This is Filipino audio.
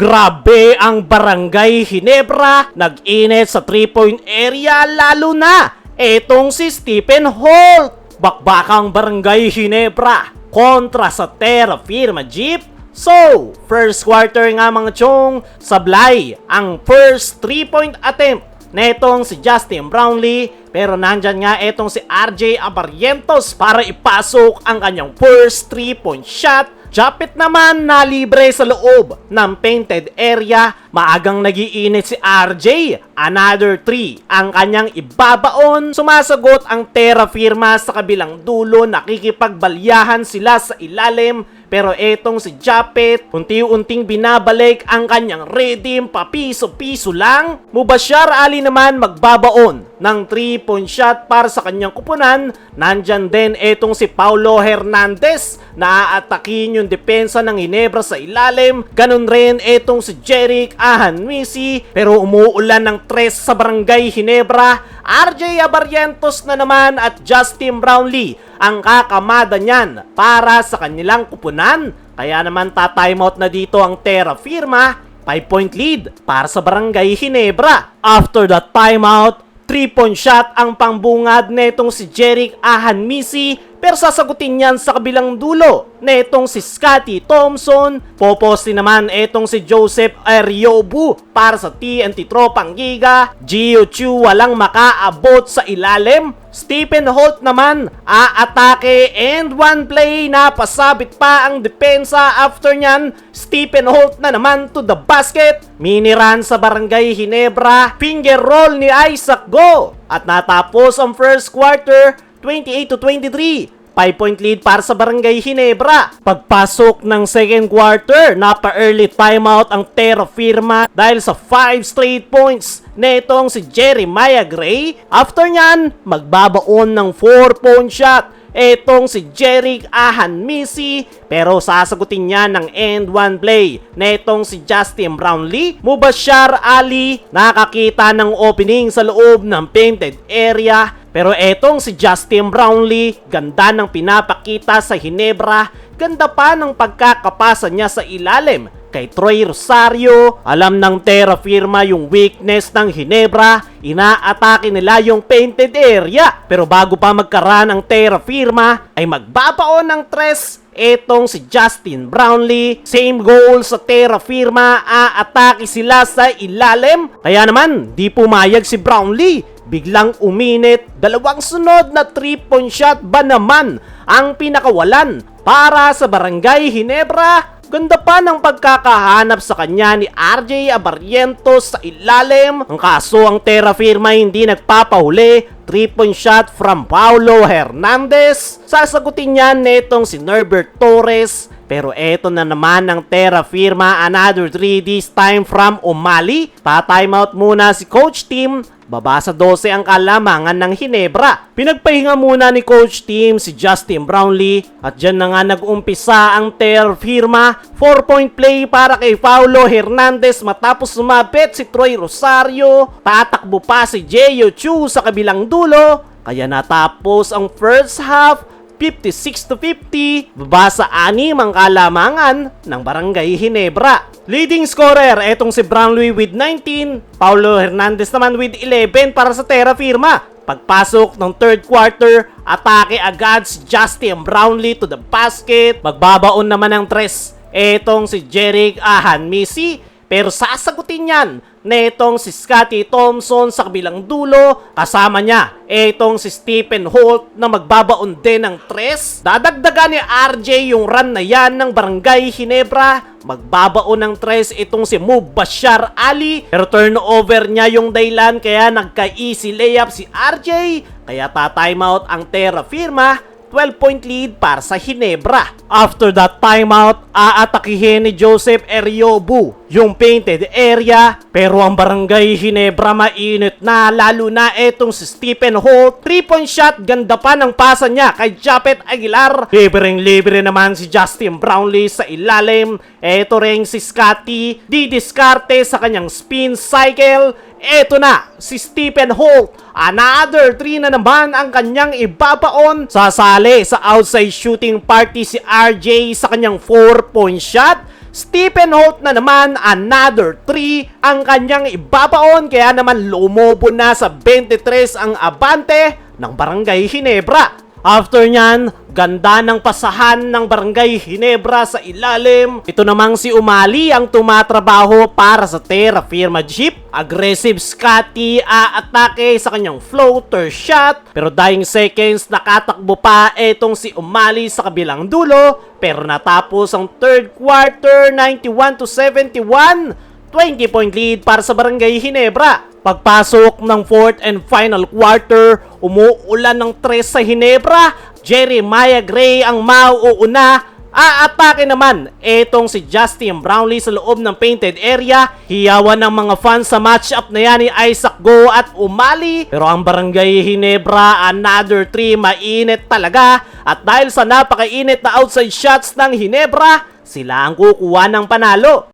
Grabe ang Barangay Ginebra, nag-init sa 3-point area lalo na etong si Stephen Holt. Bakbakang Barangay Ginebra kontra sa Terra Firma Jeep. So, first quarter nga mga chong, sablay ang first 3-point attempt netong si Justin Brownlee, pero nandyan nga etong si RJ Abarientos para ipasok ang kanyang first 3-point shot. Japet naman na libre sa loob ng painted area. Maagang nagiinit si RJ. Another 3 ang kanyang ibabaon. Sumasagot ang Terra Firma sa kabilang dulo. Nakikipagbalyahan sila sa ilalim. Pero etong si Japet, unti-unting binabalik ang kanyang rhythm, papiso-piso lang. Mubashar Ali naman magbabaon ng 3-point shot para sa kanyang kupunan. Nandyan din etong si Paulo Hernandez na aatakin yung depensa ng Ginebra sa ilalim. Ganun rin etong si Jerick Ahanmisi, pero umuulan ng tres sa Barangay Ginebra. RJ Abarientos na naman at Justin Brownlee ang kakamada niyan para sa kanilang kupunan. Kaya naman ta-timeout na dito ang Terra Firma. 5-point lead para sa Barangay Ginebra. After that timeout, 3-point shot ang pangbungad netong si Jerick Ahanmisi, pero sasagutin yan sa kabilang dulo netong si Scotty Thompson. Poposte naman etong si Joseph Ariobu para sa TNT Tropang Giga. Gio Chu walang makaabot sa ilalim. Stephen Holt naman aatake and one play na pasabit pa ang depensa. After nyan, Stephen Holt na naman to the basket. Mini run sa Barangay Ginebra. Finger roll ni Isaac Go. At natapos ang first quarter 28-23. 5-point lead para sa Barangay Ginebra. Pagpasok ng second quarter, napa-early timeout ang Terra Firma dahil sa 5 straight points netong si Jeremiah Gray. After nyan, magbabaon ng 4-point shot etong si Jerick Ahanmisi, pero sasagutin niya ng end one play netong si Justin Brownlee. Mubashar Ali nakakita ng opening sa loob ng painted area, pero etong si Justin Brownlee, ganda ng pinapakita sa Ginebra, ganda pa ng pagkakapasa niya sa ilalim kay Troy Rosario. Alam ng Terra Firma yung weakness ng Ginebra, inaatake nila yung painted area. Pero bago pa magkaran ang Terra Firma, ay magbabaon ng tres etong si Justin Brownlee. Same goal sa Terra Firma, aatake sila sa ilalim. Kaya naman, di pumayag si Brownlee. Biglang uminit, dalawang sunod na 3-point shot ba naman ang pinakawalan para sa Barangay Ginebra. Ganda pa ng pagkakahanap sa kanya ni RJ Abarientos sa ilalim. Ang kaso ang Terra Firma hindi nagpapahuli. 3-point shot from Paulo Hernandez. Sasagutin niya netong si Norbert Torres. Pero eto na naman ang Terra Firma, another 3 this time from Umali. Pa-timeout muna si Coach Tim. Baba sa 12 ang kalamangan ng Ginebra. Pinagpahinga muna ni Coach Tim si Justin Brownlee. At dyan na nga nag-umpisa ang Terra Firma. 4-point play para kay Paulo Hernandez matapos sumabit si Troy Rosario. Tatakbo pa si Gio Chu sa kabilang dulo. Kaya natapos ang first half 56-50, baba sa 6 ang kalamangan ng Barangay Ginebra. Leading scorer, etong si Brownlee with 19, Paulo Hernandez naman with 11 para sa Terra Firma. Pagpasok ng third quarter, atake agad si Justin Brownlee to the basket. Magbabaon naman ng tres etong si Jerick Ahanmisi, pero sasagutin yan netong si Scotty Thompson sa kabilang dulo. Kasama niya etong si Stephen Holt na magbabaon din ng tres. Dadagdagan ni RJ yung run na yan ng Barangay Ginebra. Magbabaon ng tres itong si Mubashar Ali, pero turnover niya yung dahilan kaya nagka-easy layup si RJ. Kaya ta-timeout ang Terra Firma. 12-point lead para sa Ginebra. After that timeout, aatakihin ni Joseph Ariobu yung painted area, pero ang Barangay Ginebra mainit na, lalo na etong si Stephen Holt. 3-point shot, ganda pa ng pasa niya kay Japet Aguilar. Libreng-libre naman si Justin Brownlee sa ilalim. Eto rin si Scotty, didiskarte sa kanyang spin cycle. Eto na, si Stephen Holt. Another 3 na naman ang kanyang ibabaon. Sasali sa outside shooting party si RJ sa kanyang 4-point shot. Stephen Holt na naman another 3 ang kanyang ibabaon kaya naman lumobo na sa 23 ang abante ng Barangay Ginebra. After nyan, ganda ng pasahan ng Barangay Ginebra sa ilalim. Ito namang si Umali ang tumatrabaho para sa Terra Firma Jeep. Aggressive Scotty aatake sa kanyang floater shot. Pero dying seconds nakatakbo pa etong si Umali sa kabilang dulo. Pero natapos ang third quarter 91-71. 20-point lead para sa Barangay Ginebra. Pagpasok ng fourth and final quarter, umuulan ng 3 sa Ginebra. Jeremiah Gray ang mauuna. Aatake naman etong si Justin Brownlee sa loob ng painted area. Hiyawan ng mga fans sa matchup na yan ni Isaac Go at Umali. Pero ang Barangay Ginebra, another 3, mainit talaga. At dahil sa napakainit na outside shots ng Ginebra, sila ang kukuha ng panalo.